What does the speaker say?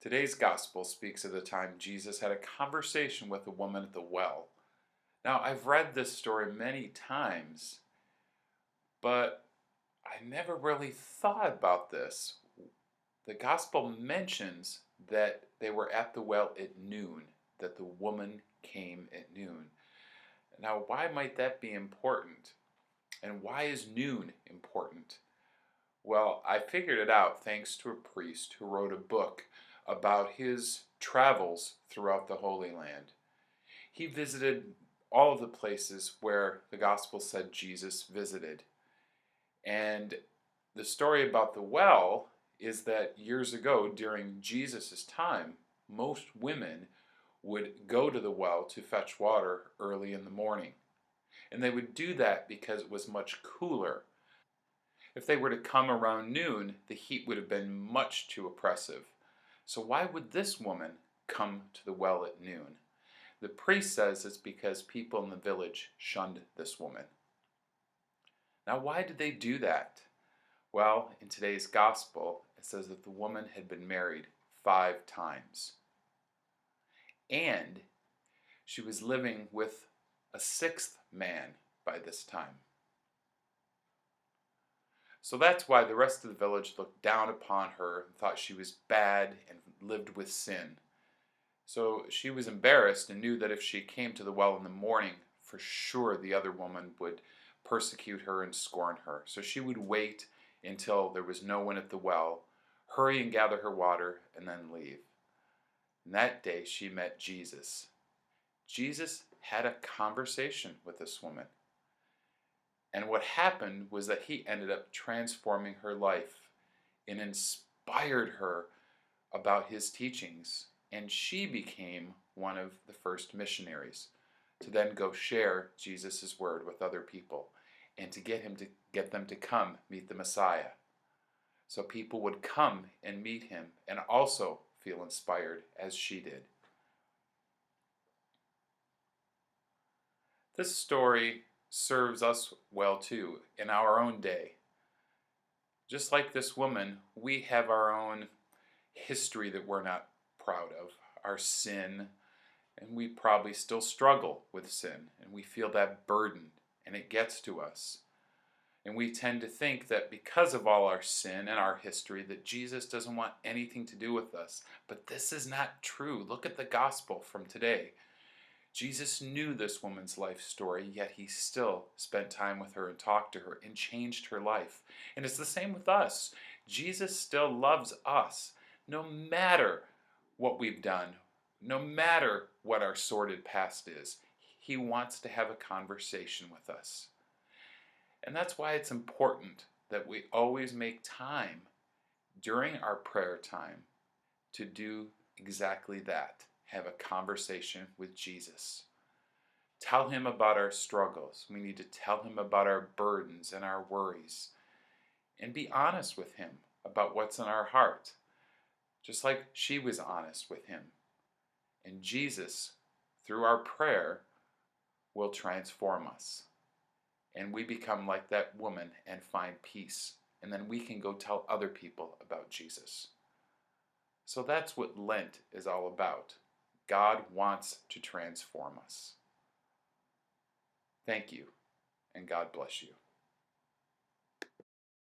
Today's gospel speaks of the time Jesus had a conversation with a woman at the well. Now, I've read this story many times, but I never really thought about this. The gospel mentions that they were at the well at noon, that the woman came at noon. Now, why might that be important? And why is noon important? Well, I figured it out thanks to a priest who wrote a book about his travels throughout the Holy Land. He visited all of the places where the gospel said Jesus visited. And the story about the well is that years ago, during Jesus' time, most women would go to the well to fetch water early in the morning. And they would do that because it was much cooler. If they were to come around noon, the heat would have been much too oppressive. So why would this woman come to the well at noon? The priest says it's because people in the village shunned this woman. Now, why did they do that? Well, in today's gospel, it says that the woman had been married 5 times. And she was living with a 6th man by this time. So that's why the rest of the village looked down upon her and thought she was bad and lived with sin. So she was embarrassed and knew that if she came to the well in the morning, for sure the other woman would persecute her and scorn her. So she would wait until there was no one at the well, hurry and gather her water, and then leave. And that day she met Jesus. Jesus had a conversation with this woman. And what happened was that he ended up transforming her life and inspired her about his teachings. And she became one of the first missionaries to then go share Jesus' word with other people and to get them to come meet the Messiah. So people would come and meet him and also feel inspired as she did. This story serves us well too in our own day. Just like this woman, we have our own history that we're not proud of, our sin, and we probably still struggle with sin, and we feel that burden, and it gets to us. And we tend to think that because of all our sin and our history, that Jesus doesn't want anything to do with us. But this is not true. Look at the gospel from today. Jesus knew this woman's life story, yet he still spent time with her and talked to her and changed her life. And it's the same with us. Jesus still loves us, no matter what we've done, no matter what our sordid past is. He wants to have a conversation with us. And that's why it's important that we always make time during our prayer time to do exactly that. Have a conversation with Jesus. Tell him about our struggles. We need to tell him about our burdens and our worries. And be honest with him about what's in our heart. Just like she was honest with him. And Jesus, through our prayer, will transform us. And we become like that woman and find peace. And then we can go tell other people about Jesus. So that's what Lent is all about. God wants to transform us. Thank you, and God bless you.